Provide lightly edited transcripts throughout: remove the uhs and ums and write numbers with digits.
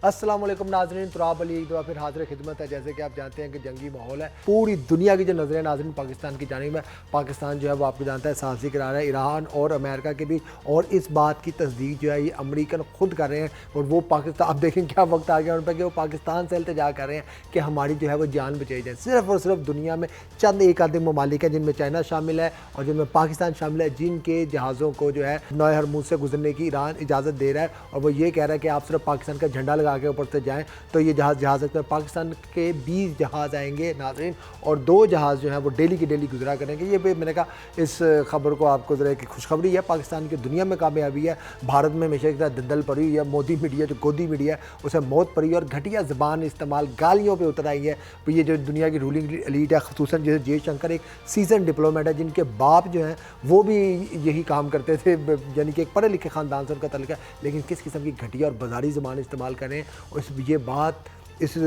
السلام علیکم ناظرین، تراب علی ایک دفعہ پھر حاضر خدمت ہے۔ جیسے کہ آپ جانتے ہیں کہ جنگی ماحول ہے، پوری دنیا کی جو نظریں ناظرین پاکستان کی جانب ہے۔ پاکستان جو ہے وہ آپ کو جانتا ہے سازی کرا رہا ہے ایران اور امریکہ کے بھی، اور اس بات کی تصدیق جو ہے یہ امریکن خود کر رہے ہیں، اور وہ پاکستان اب دیکھیں کیا وقت آ گیا ان پہ کہ وہ پاکستان سے التجا کر رہے ہیں کہ ہماری جو ہے وہ جان بچائی جائے۔ صرف اور صرف دنیا میں چند ایک آدھے ممالک ہیں جن میں چائنا شامل ہے اور جن میں پاکستان شامل ہے، جن کے جہازوں کو جو ہے نوئے ہرموز سے گزرنے کی ایران اجازت دے رہا ہے، اور وہ یہ کہہ رہا ہے کہ آپ صرف پاکستان کا جھنڈا لگا کے اوپر سے جائیں تو یہ جہاز پاکستان کے 20 جہاز آئیں گے ناظرین، اور 2 جہاز جو ہیں وہ ڈیلی کی ڈیلی گزرا کریں گے۔ یہ بھی میں نے کہا اس خبر کو آپ کو ذرا کہ خوشخبری ہے، پاکستان کی دنیا میں کامیابی ہے۔ بھارت میں ہمیشہ کی طرح دندل پڑی ہوئی ہے، مودی میڈیا جو گودی میڈیا ہے اسے موت پڑی ہے اور گھٹیا زبان استعمال گالیوں پہ اتر آئی ہے۔ یہ جو دنیا کی رولنگ ایلیٹ ہے، خصوصاً جیسے جے شنکر ایک سیزن ڈپلومیٹ ہے، جن کے باپ جو ہیں وہ بھی یہی کام کرتے تھے، یعنی کہ ایک پڑھے لکھے خاندان سے ان کا تعلق ہے، لیکن کس قسم کی گھٹیا اور بازاری زبان استعمال کریں، اور یہ بات اس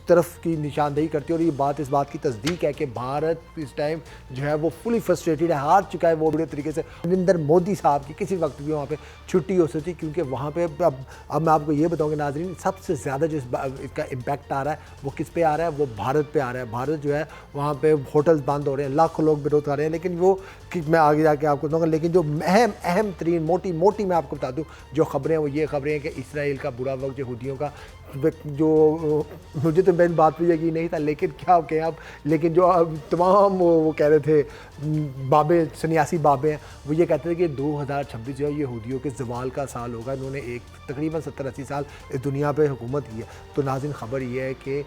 طرف کی نشاندہی کرتی ہے، اور یہ بات اس بات کی تصدیق ہے کہ بھارت اس ٹائم جو ہے وہ فلی فرسٹریٹڈ ہے، ہار چکا ہے وہ بڑے طریقے سے۔ نریندر مودی صاحب کی کسی وقت بھی وہاں پہ چھٹی ہو سکتی، کیونکہ وہاں پہ اب میں آپ کو یہ بتاؤں گا ناظرین، سب سے زیادہ جو اس کا امپیکٹ آ رہا ہے وہ کس پہ آ رہا ہے، وہ بھارت پہ آ رہا ہے۔ بھارت جو ہے وہاں پہ ہوٹلز بند ہو رہے ہیں، لاکھوں لوگ بیروزگار کر رہے ہیں، لیکن وہ میں آگے جا کے آپ کو بتاؤں گا، لیکن جو اہم ترین موٹی میں آپ کو بتا دوں جو خبریں ہیں وہ یہ خبریں ہیں کہ اسرائیل کا برا وقت یہودیوں کا، جو مجھے تو میں بات پہ یقین نہیں تھا، لیکن کیا کہیں اب، لیکن جو تمام وہ کہہ رہے تھے بابے سنیاسی بابے ہیں، وہ یہ کہتے تھے کہ 2026 جو ہے یہودیوں کے زوال کا سال ہوگا۔ انہوں نے تقریباً 70-80 سال اس دنیا پہ حکومت کی ہے۔ تو ناظرین خبر یہ ہے کہ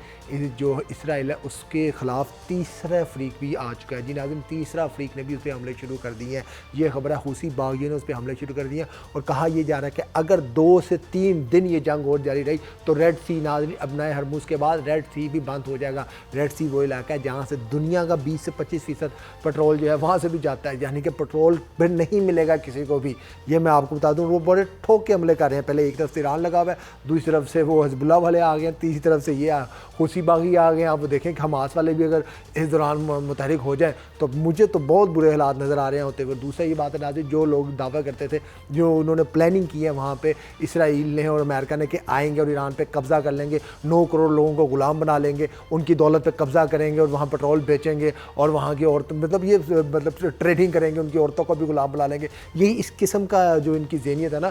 جو اسرائیل ہے اس کے خلاف تیسرا فریق بھی آ چکا ہے۔ جی ناظرین، تیسرا فریق نے بھی اس پہ حملے شروع کر دیے ہیں۔ یہ خبر ہے حوثی باغیوں نے اس پہ حملے شروع کر دیے ہیں، اور کہا یہ جا رہا ہے کہ اگر 2 سے 3 دن یہ جنگ اور جاری رہی تو ریڈ سی ناظرین اب نئے ہرموز کے بعد ریڈ سی بھی بند ہو جائے گا۔ ریڈ سی وہ علاقہ ہے جہاں سے دنیا کا 20 سے 25% پیٹرول جو ہے وہاں سے بھی جاتا ہے، یعنی کہ پیٹرول پھر نہیں ملے گا کسی کو بھی۔ یہ میں آپ کو بتا دوں وہ بڑے ٹھوک کے حملے کر رہے ہیں، پہلے ایک طرف سے ایران لگا ہوا ہے، دوسری طرف سے وہ حزب اللہ والے آ گئے ہیں، تیسری طرف سے یہ حوثی باغی آ گئے ہیں۔ آپ دیکھیں کہ حماس والے بھی اگر اس دوران متحرک ہو جائیں تو مجھے تو بہت برے حالات نظر آ رہے ہیں ہوتے ہوئے۔ دوسرا یہ بات ہے ناظرین، جو لوگ دعویٰ کرتے تھے، جو انہوں نے پلاننگ کی ہے وہاں پہ اسرائیل نے اور امریکہ نے کہ آئیں گے اور ایران پہ قبضہ کر لیں گے، 9 کروڑ لوگوں کو غلام بنا لیں گے، ان کی دولت پہ قبضہ کریں گے اور وہاں پیٹرول بیچیں گے، اور وہاں کی عورتوں مطلب ٹریڈنگ کریں گے، ان کی عورتوں کو بھی غلام بنا لیں گے۔ یہی اس قسم کا جو ان کی ذہنیت ہے نا،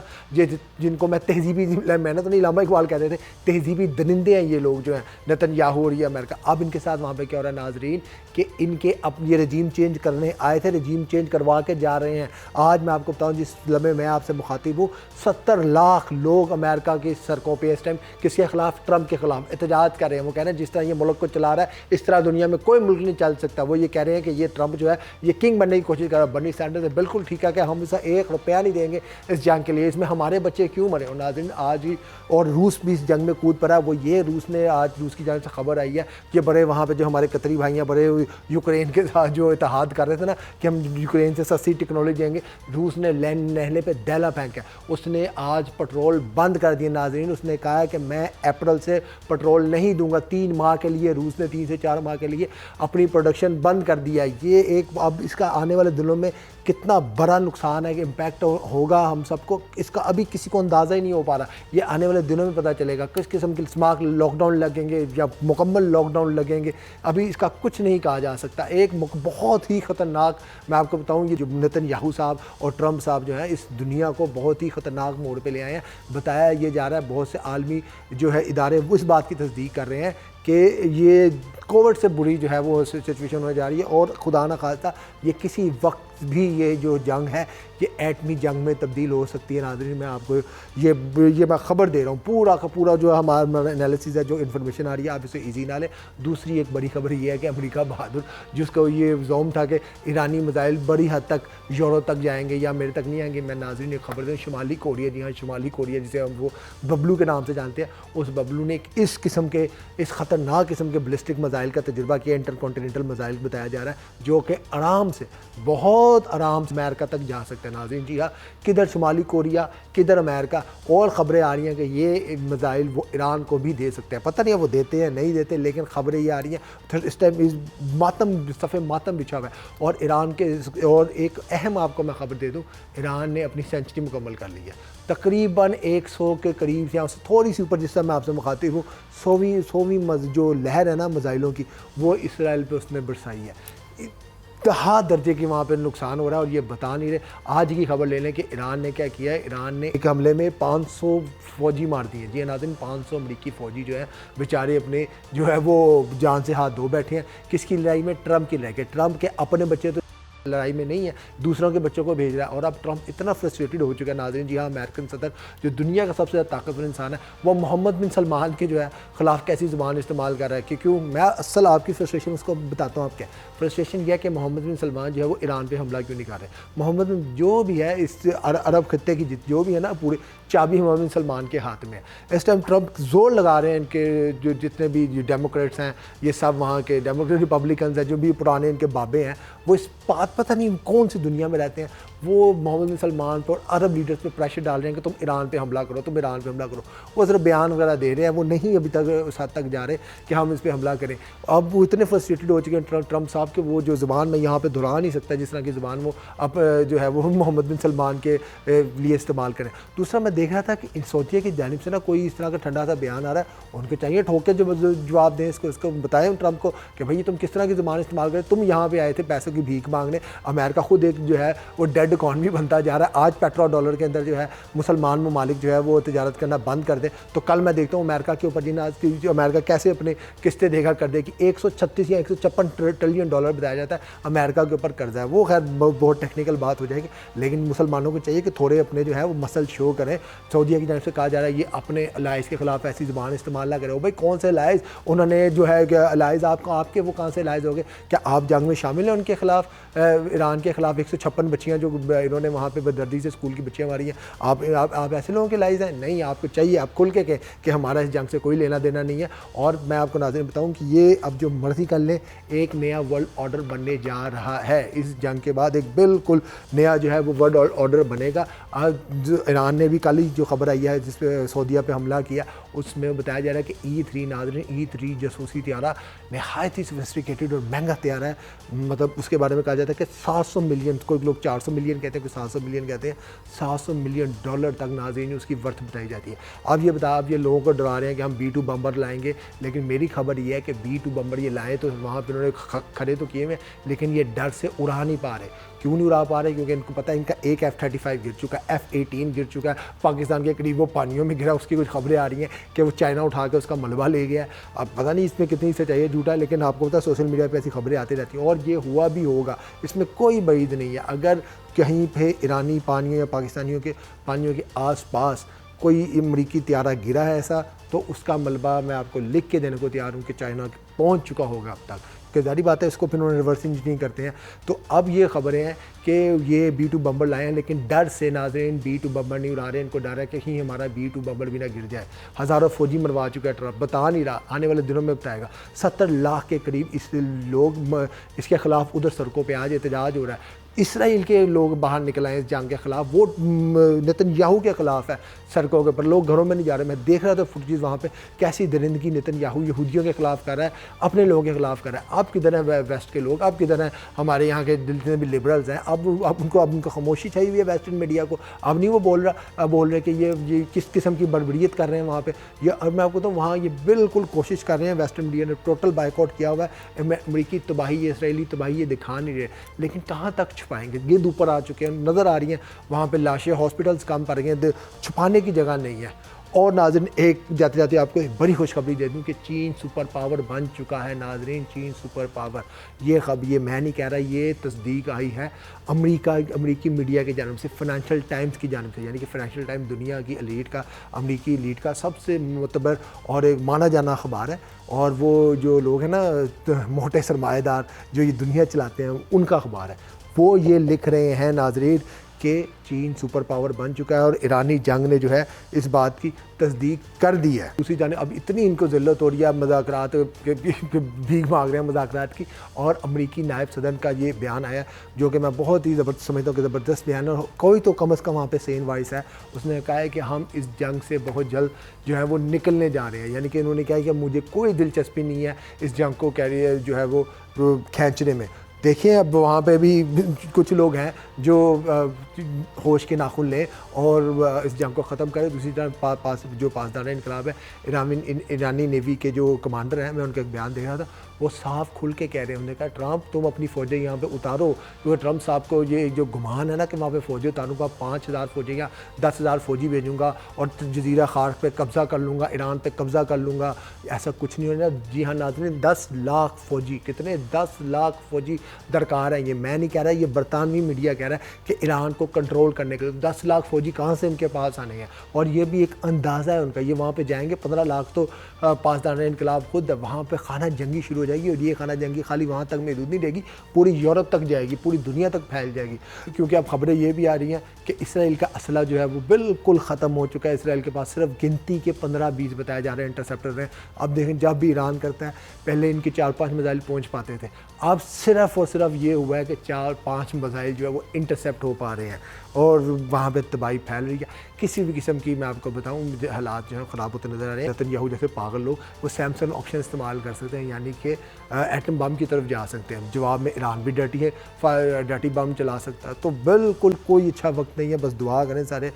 جن کو میں تہذیبی، میں نے تو نہیں، علامہ اقبال کہتے تھے تہذیبی درندے ہیں یہ لوگ جو ہیں، نتن یاہو اور یہ امریکہ۔ اب ان کے ساتھ وہاں پہ کیا ہو رہا ہے ناظرین کہ ان کے یہ رجیم چینج کرنے آئے تھے، رجیم چینج کروا کے جا رہے ہیں۔ آج میں آپ کو بتاؤں جس لمحے میں آپ سے مخاطب ہوں، 70 لاکھ لوگ امریکہ کی سڑکوں پہ اس ٹائم کس کے خلاف؟ ٹرمپ کے خلاف احتجاج کر رہے ہیں۔ وہ کہہ رہے ہیں جس طرح یہ ملک کو چلا رہا ہے اس طرح دنیا میں کوئی ملک نہیں چل سکتا۔ وہ یہ کہہ رہے ہیں کہ یہ ٹرمپ جو ہے یہ کنگ بننے کی کوشش کر رہا ہے۔ برنی سینڈرز نے بالکل ٹھیک ہے کہ ہم اسے 1 روپیہ نہیں دیں گے اس جنگ کے لیے، اس میں ہمارے بچے کیوں مرے۔ اور ناظرین آج ہی اور روس بھی اس جنگ میں کود پڑا ہے۔ وہ یہ روس نے آج روس کی جانب سے خبر آئی ہے کہ بڑے وہاں پہ جو ہمارے قطری بھائی ہیں بڑے یوکرین کے ساتھ جو اتحاد کر رہے تھے نا کہ ہم یوکرین سے سستی ٹیکنالوجی دیں گے، روس نے نہلے پہ دیلا پھینکا۔ اس نے آج پیٹرول بند کر دیا ناظرین۔ اس نے کہا ہے کہ میں اپریل سے پیٹرول نہیں دوں گا، 3 ماہ کے لیے روس نے 3 سے 4 ماہ کے لیے اپنی پروڈکشن بند کر دیا۔ یہ ایک اب اس کا آنے والے دنوں میں کتنا بڑا نقصان ہے کہ امپیکٹ ہوگا ہم سب کو، اس کا ابھی کسی کو اندازہ ہی نہیں ہو پا رہا۔ یہ آنے والے دنوں میں پتہ چلے گا کس قسم کے اسمارٹ لاک ڈاؤن لگیں گے یا مکمل لاک ڈاؤن لگیں گے، ابھی اس کا کچھ نہیں کہا جا سکتا۔ ایک بہت ہی خطرناک میں آپ کو بتاؤں، یہ جو نتن یاہو صاحب اور ٹرمپ صاحب جو ہیں اس دنیا کو بہت ہی خطرناک موڑ پہ لے آئے ہیں۔ بتایا یہ جا رہا ہے، بہت سے عالمی جو ہے ادارے وہ اس بات کی تصدیق کر رہے ہیں کہ یہ کووڈ سے بری جو ہے وہ سچویشن ہونے جا رہی ہے، اور خدا نہ خواستہ یہ کسی وقت بھی یہ جو جنگ ہے یہ ایٹمی جنگ میں تبدیل ہو سکتی ہے۔ ناظرین میں آپ کو یہ میں خبر دے رہا ہوں، پورا کا پورا جو ہمارا انالیسز ہے، جو انفارمیشن آ رہی ہے آپ اسے ایزی نہ لیں۔ دوسری ایک بڑی خبر یہ ہے کہ امریکہ بہادر، جس کو یہ زوم تھا کہ ایرانی میزائل بڑی حد تک یورپ تک جائیں گے یا میرے تک نہیں آئیں گے، میں ناظرین ایک خبر دوں، شمالی کوریا، جی ہاں شمالی کوریا جسے ہم وہ ببلو کے نام سے جانتے ہیں، اس ببلو نے اس قسم کے اس خطرناک قسم کے بلسٹک میزائل کا تجربہ کیا، انٹر کانٹیننٹل میزائل بتایا جا رہا ہے جو کہ آرام سے بہت آرام سے امریکہ تک جا سکتے ہیں۔ ناظرین جی ہاں، کدھر شمالی کوریا کدھر امریکہ، اور خبریں آ رہی ہیں کہ یہ میزائل وہ ایران کو بھی دے سکتے ہیں، پتہ نہیں ہے وہ دیتے ہیں نہیں دیتے، لیکن خبریں یہ آ رہی ہیں اس ٹائم صفحے ماتم بچھا ہوا ہے۔ اور ایران کے اور ایک اہم آپ کو میں خبر دے دوں، ایران نے اپنی سینچری مکمل کر لی ہے۔ تقریباً 100 کے قریب یا اس سے تھوڑی سی اوپر، جس طرح میں آپ سے مخاطب ہوں، 100ویں جو لہر ہے نا میزائلوں کی، وہ اسرائیل پہ اس نے برسائی ہے۔ انتہا درجے کی وہاں پہ نقصان ہو رہا ہے، اور یہ بتا نہیں رہے۔ آج کی خبر لے لیں کہ ایران نے کیا کیا ہے، ایران نے ایک حملے میں 500 فوجی مار دیے۔ جی ناظرین، 500 امریکی فوجی جو ہیں بیچارے اپنے جو ہے وہ جان سے ہاتھ دھو بیٹھے ہیں۔ کس کی لڑائی میں؟ ٹرمپ کی لڑائی کے۔ ٹرمپ کے اپنے بچے تو لڑائی میں نہیں ہے، دوسروں کے بچوں کو بھیج رہا ہے، اور اب ٹرمپ اتنا فرسٹریٹڈ ہو چکا ہے ناظرین۔ جی ہاں، امریکن صدر جو دنیا کا سب سے زیادہ طاقتور انسان ہے، وہ محمد بن سلمان کے جو ہے خلاف کیسی زبان استعمال کر رہا ہے کہ کیوں؟ میں اصل آپ کی فرسٹریشن اس کو بتاتا ہوں۔ آپ کیا فرسٹریشن یہ ہے کہ محمد بن سلمان جو ہے وہ ایران پہ حملہ کیوں نہیں کر رہے؟ محمد بن جو بھی ہے اس عرب خطے کی جو بھی ہے نا، پورے چابی محمد بن سلمان کے ہاتھ میں ہے۔ اس ٹائم ٹرمپ زور لگا رہے ہیں، ان کے جو جتنے بھی ڈیموکریٹس ہیں، یہ سب وہاں کے ڈیموکریٹ ریپبلکنز ہیں، جو بھی پرانے ان کے بابے ہیں، وہ اس بات پتہ نہیں کون سی دنیا میں رہتے ہیں، وہ محمد بن سلمان پر عرب لیڈرز پہ پریشر ڈال رہے ہیں کہ تم ایران پہ حملہ کرو، تم ایران پہ حملہ کرو۔ وہ صرف بیان وغیرہ دے رہے ہیں، وہ نہیں ابھی تک اس حد تک جا رہے کہ ہم اس پہ حملہ کریں۔ اب وہ اتنے فرسٹریٹڈ ہو چکے ہیں ٹرمپ صاحب کہ وہ جو زبان میں یہاں پہ دہرا نہیں سکتا، جس طرح کی زبان وہ اب جو ہے وہ محمد بن سلمان کے لیے استعمال کریں۔ دوسرا میں دیکھ رہا تھا کہ سعودیہ کی جانب سے نا کوئی اس طرح کا ٹھنڈا سا بیان آ رہا ہے، ان کو چاہیے ٹھوک کے جواب دیں، اس کو بتائیں ٹرمپ کو کہ بھائی تم کس طرح کی زبان استعمال کریں، تم یہاں پہ آئے تھے پیسوں کی بھیک مانگنے۔ امریکہ خود ایک جو ہے وہ ڈیڈ اکانومی بنتا جا رہا ہے۔ آج پیٹرو ڈالر کے اندر جو ہے مسلمان ممالک جو ہے وہ تجارت کرنا بند کر دیں، تو کل میں دیکھتا ہوں امریکہ کے اوپر جو امریکہ کیسے اپنے قسطیں دے کر دے کہ 136 یا 156 ٹریلین ڈالر بتایا جاتا ہے امریکہ کے اوپر قرضہ ہے۔ وہ خیر بہت ٹیکنیکل بات ہو جائے گی، لیکن مسلمانوں کو چاہیے کہ تھوڑے اپنے جو ہے وہ مسل شو کریں۔ سعودیہ کی جانب سے کہا جا رہا ہے یہ اپنے الائز کے خلاف ایسی زبان استعمال نہ کرے۔ بھائی کون سے الائز انہوں نے جو ہے کہ الائز آپ کے وہ کہاں سے الائز ہو گئے؟ کیا آپ جنگ میں شامل ہیں ان کے خلاف؟ ایران کے خلاف 156 بچیاں جو انہوں نے وہاں پہ بدردی سے اسکول کی بچیاں ماری ہیں، آپ ایسے لوگوں کے الائز ہیں؟ نہیں، آپ کو چاہیے آپ کھل کے کہ ہمارا اس جنگ سے کوئی لینا دینا نہیں ہے۔ اور میں آپ کو ناظرین بتاؤں کہ یہ اب جو مرضی کر لیں، ایک نیا ورلڈ آرڈر بننے جا رہا ہے۔ اس جنگ کے بعد ایک بالکل نیا جو ہے وہ ورلڈ آرڈر بنے گا۔ ایران نے بھی کل ہی جو خبر آئی ہے جس پہ سعودیہ پہ حملہ کیا، اس میں بتایا جا رہا ہے کہ E3 ناظرین E3 جاسوسی طیارہ نہایت ہی سوفسٹیکیٹڈ اور مہنگا طیارہ ہے۔ مطلب اس کے بارے میں کہا جاتا ہے کہ 700 ملین، کوئی لوگ 400 ملین کہتے ہیں، کوئی 700 ملین کہتے ہیں، 700 ملین ڈالر تک ناظرین اس کی ورتھ بتائی جاتی ہے۔ اب یہ لوگوں کو ڈرا رہے ہیں کہ ہم B2 بمبر لائیں گے، لیکن میری خبر یہ ہے کہ B2 بمبر یہ لائیں تو وہاں پہ انہوں نے کھڑے تو کیے ہوئے، لیکن یہ ڈر سے اڑا نہیں پا رہے۔ کیوں نہیں اڑا پا رہے؟ کیونکہ ان کو پتہ ہے ان کا ایک F-35 گر چکا ہے، F-18 گر چکا ہے، پاکستان کے قریب وہ پانیوں میں گرا، اس کی کچھ خبریں آ رہی ہیں کہ وہ چائنا اٹھا کے اس کا ملبہ لے گیا ہے۔ اب پتہ نہیں اس میں کتنی سچائی ہے جھوٹا، لیکن آپ کو پتہ ہے سوشل میڈیا پہ ایسی خبریں آتی رہتی ہیں، اور یہ ہوا بھی ہوگا، اس میں کوئی بعید نہیں ہے۔ اگر کہیں پہ ایرانی پانیوں یا پاکستانیوں کے پانیوں کے آس پاس کوئی امریکی طیارہ گرا ہے ایسا، تو اس کا ملبہ میں آپ کو لکھ کے دینے کو تیار ہوں کہ چائنا پہنچ چکا ہوگا اب تک، کہ ظاہری بات ہے اس کو پھر انہوں نے ریورس انجینئرنگ کرتے ہیں۔ تو اب یہ خبریں ہیں کہ یہ B2 بمبر لائے ہیں، لیکن ڈر سے ناظرین B2 بمبر نہیں اڑا رہے، ان کو ڈر ہے کہ کہیں ہمارا B2 بمبر بھی نہ گر جائے۔ ہزاروں فوجی مروا چکا ہے ٹرمپ، بتا نہیں رہا، آنے والے دنوں میں بتائے گا۔ 70 لاکھ کے قریب اس لوگ اس کے خلاف ادھر سڑکوں پہ آج احتجاج ہو رہا ہے۔ اسرائیل کے لوگ باہر نکل آئے اس جنگ کے خلاف، وہ نتن یاہو کے خلاف ہے سڑکوں کے اوپر، لوگ گھروں میں نہیں جا رہے۔ میں دیکھ رہا تھا فوٹیج وہاں پہ کیسی درندگی نتن یاہو یہودیوں کے خلاف کر رہا ہے، اپنے لوگوں کے خلاف کر رہا ہے۔ اب کدھر ہیں ویسٹ کے لوگ؟ اب کدھر ہیں ہمارے یہاں کے جتنے بھی لبرلز ہیں؟ اب ان کو خاموشی چاہیے ہوئی ہے ویسٹرن میڈیا کو۔ اب نہیں وہ بول رہے کہ یہ کس قسم کی بربریت کر رہے ہیں وہاں پہ۔ اور میں آپ کو تو وہاں یہ بالکل کوشش کر رہے ہیں، ویسٹرن میڈیا نے ٹوٹل بائیکاٹ کیا ہوا ہے، امریکی تباہی اسرائیلی تباہی یہ دکھا نہیں رہے، لیکن کہاں تک چھپائیں گے؟ گرد اوپر آ چکے ہیں، نظر آ رہی ہیں وہاں پہ لاشیں، ہاسپٹلز کم پڑ گئے ہیں، چھپانے کی جگہ نہیں ہے۔ اور ناظرین ایک جاتے جاتے آپ کو ایک بڑی خوشخبری دے دوں کہ چین سپر پاور بن چکا ہے ناظرین، چین سپر پاور۔ یہ میں نہیں کہہ رہا، یہ تصدیق آئی ہے امریکی میڈیا کی جانب سے، فائنینشیل ٹائمز کی جانب سے، یعنی کہ فائنینشیل ٹائم دنیا کی ایلیٹ کا، امریکی ایلیٹ کا سب سے معتبر اور ایک مانا جانا اخبار ہے، اور وہ جو لوگ ہیں نا موٹے سرمایہ دار جو یہ دنیا چلاتے ہیں ان کا اخبار ہے، وہ یہ لکھ رہے ہیں ناظرین کہ چین سپر پاور بن چکا ہے، اور ایرانی جنگ نے جو ہے اس بات کی تصدیق کر دی ہے۔ دوسری جانب اب اتنی ان کو ذلت ہو رہی ہے، مذاکرات بھیک مانگ رہے ہیں مذاکرات کی، اور امریکی نائب صدر کا یہ بیان آیا جو کہ میں بہت ہی زبردست سمجھتا ہوں کہ زبردست بیان ہے، اور کوئی تو کم از کم وہاں پہ سین وائس ہے۔ اس نے کہا ہے کہ ہم اس جنگ سے بہت جلد جو ہے وہ نکلنے جا رہے ہیں، یعنی کہ انہوں نے کہا کہ مجھے کوئی دلچسپی نہیں ہے اس جنگ کو جو ہے وہ کھینچنے میں۔ دیکھیں اب وہاں پہ بھی کچھ لوگ ہیں جو ہوش کے ناخن لیں اور اس جنگ کو ختم کریں. دوسری طرف جو پاسداران انقلاب ہے ایرانی نیوی کے جو کمانڈر ہیں, میں ان کا ایک بیان دیکھ رہا تھا, وہ صاف کھل کے کہہ رہے ہیں, انہوں نے کہا ٹرمپ تم اپنی فوجیں یہاں پہ اتارو, کیونکہ ٹرمپ صاحب کو یہ جو گمان ہے نا کہ وہاں پہ فوجیں اتاروں گا, 5,000 فوجیں یا 10,000 فوجی بھیجوں گا اور جزیرہ خار پہ قبضہ کر لوں گا, ایران پہ قبضہ کر لوں گا, ایسا کچھ نہیں ہونا. جی ہاں ناظرین, 10 لاکھ فوجی, کتنے 10 لاکھ فوجی درکار ہیں. یہ میں نہیں کہہ رہا, یہ برطانوی میڈیا کہہ رہا ہے کہ ایران کو کنٹرول کرنے کے لیے 10 لاکھ فوجی کہاں سے ان کے پاس آنے ہیں. اور یہ بھی ایک اندازہ ہے ان کا, یہ وہاں پہ جائیں گے 15 لاکھ تو پاسداران انقلاب خود وہاں پہ خانہ جنگی شروع ہو جائے گی. اور یہ خانہ جنگی خالی وہاں تک محدود نہیں رہے گی, پوری یورپ تک جائے گی, پوری دنیا تک پھیل جائے گی. کیونکہ اب خبریں یہ بھی آ رہی ہیں کہ اسرائیل کا اسلحہ جو ہے وہ بالکل ختم ہو چکا ہے. اسرائیل کے پاس صرف گنتی کے 15-20 بتائے جا رہے ہیں انٹرسیپٹر ہیں. اب دیکھیں جب بھی ایران کرتا ہے, پہلے ان کے 4-5 میزائل پہنچ پاتے تھے, اب صرف اور صرف یہ ہوا ہے کہ 4-5 میزائل جو ہے وہ انٹرسیپٹ ہو پا رہے ہیں اور وہاں پہ تباہی پھیل رہی ہے. کسی بھی قسم کی میں آپ کو بتاؤں مجھے حالات جو ہیں خراب ہوتے نظر آ رہے ہیں. نتنیاہو جیسے پاگل لوگ وہ سیمسنگ آپشن استعمال کر سکتے ہیں, یعنی کہ ایٹم بم کی طرف جا سکتے ہیں. جواب میں ایران بھی ڈرٹی ہے, ڈرٹی بم چلا سکتا ہے. تو بالکل کوئی اچھا وقت نہیں ہے, بس دعا کریں سارے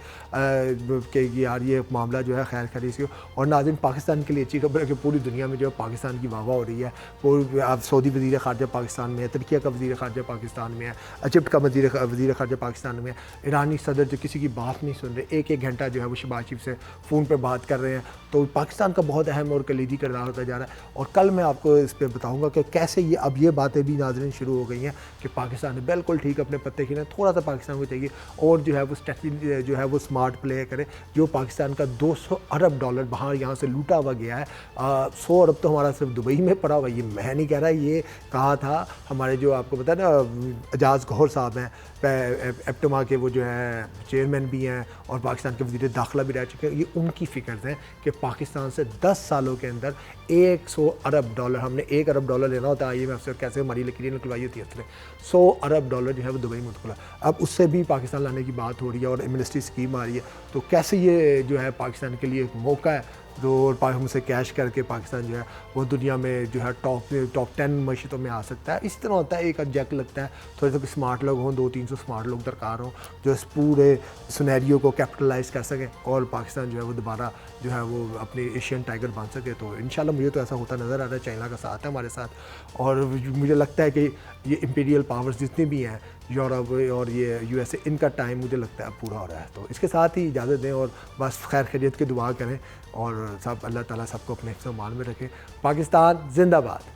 کہ یار یہ معاملہ جو ہے خیر خیریت سے ہو. اور ناظرین پاکستان کے لیے اچھی خبر ہے کہ پوری دنیا میں جو ہے پاکستان کی واہ واہ ہو رہی ہے. اب سعودی وزیر خارجہ پاکستان میں ہے, ترکیہ کا وزیر خارجہ پاکستان میں ہے, ایجپٹ کا وزیر خارجہ پاکستان میں ہے. ایرانی صدر جو کسی کی بات نہیں سن رہے, ایک گھنٹہ جو ہے وہ شہباز شریف سے فون پہ بات کر رہے ہیں. تو پاکستان کا بہت اہم اور کلیدی کردار ہوتا جا رہا ہے. اور کل میں آپ کو اس پہ بتاؤں گا کہ کیسے یہ باتیں بھی ناظرین شروع ہو گئی ہیں کہ پاکستان نے بالکل ٹھیک اپنے پتے کھیلے. تھوڑا سا پاکستان کو چاہیے اور جو ہے وہ اسٹریٹجی جو ہے وہ اسمارٹ پلے کرے. جو پاکستان کا $200 ارب باہر یہاں سے لوٹا ہوا گیا ہے, 100 ارب تو ہمارا صرف دبئی میں پڑا ہوا. یہ میں نہیں کہہ رہا, یہ کہا تھا ہمارے جو آپ کو پتہ ہے نا اعجاز گوہر صاحب ہیں, ایپٹما کے وہ جو ہیں چیئرمین بھی ہیں اور پاکستان کے وزیر داخلہ بھی رہ چکے ہیں. یہ ان کی فکرز ہیں کہ پاکستان سے 10 سالوں کے اندر $100 ارب, ہم نے $1 ارب لینا ہوتا ہے IMF سے, کیسے ہماری لکیریں نکلوائی ہوتی ہے اس نے, $100 ارب جو ہے وہ دبئی میں نکلا. اب اس سے بھی پاکستان لانے کی بات ہو رہی ہے اور ایمنسٹی اسکیم آ رہی ہے. تو کیسے یہ جو ہے پاکستان کے لیے ایک موقع ہے جو ہم سے کیش کر کے پاکستان جو ہے وہ دنیا میں جو ہے ٹاپ 10 معیشتوں میں آ سکتا ہے. اس طرح ہوتا ہے, ایک جیک لگتا ہے, تھوڑے سے اسمارٹ لوگ ہوں, 200-300 اسمارٹ لوگ درکار ہوں جو اس پورے سنیریو کو کیپٹلائز کر سکیں اور پاکستان جو ہے وہ دوبارہ جو ہے وہ اپنی ایشین ٹائگر بن سکے. تو انشاءاللہ مجھے تو ایسا ہوتا نظر آ رہا ہے. چائنا کا ساتھ ہے ہمارے ساتھ, اور مجھے لگتا ہے کہ یہ امپیریل پاورز جتنی بھی ہیں, یورپ اور یہ USA, ان کا ٹائم مجھے لگتا ہے اب پورا ہو رہا ہے. تو اس کے ساتھ ہی اجازت دیں اور بس خیر خیریت کی دعا کریں اور سب اللہ تعالیٰ سب کو اپنے حفظ و امان میں رکھے. پاکستان زندہ باد.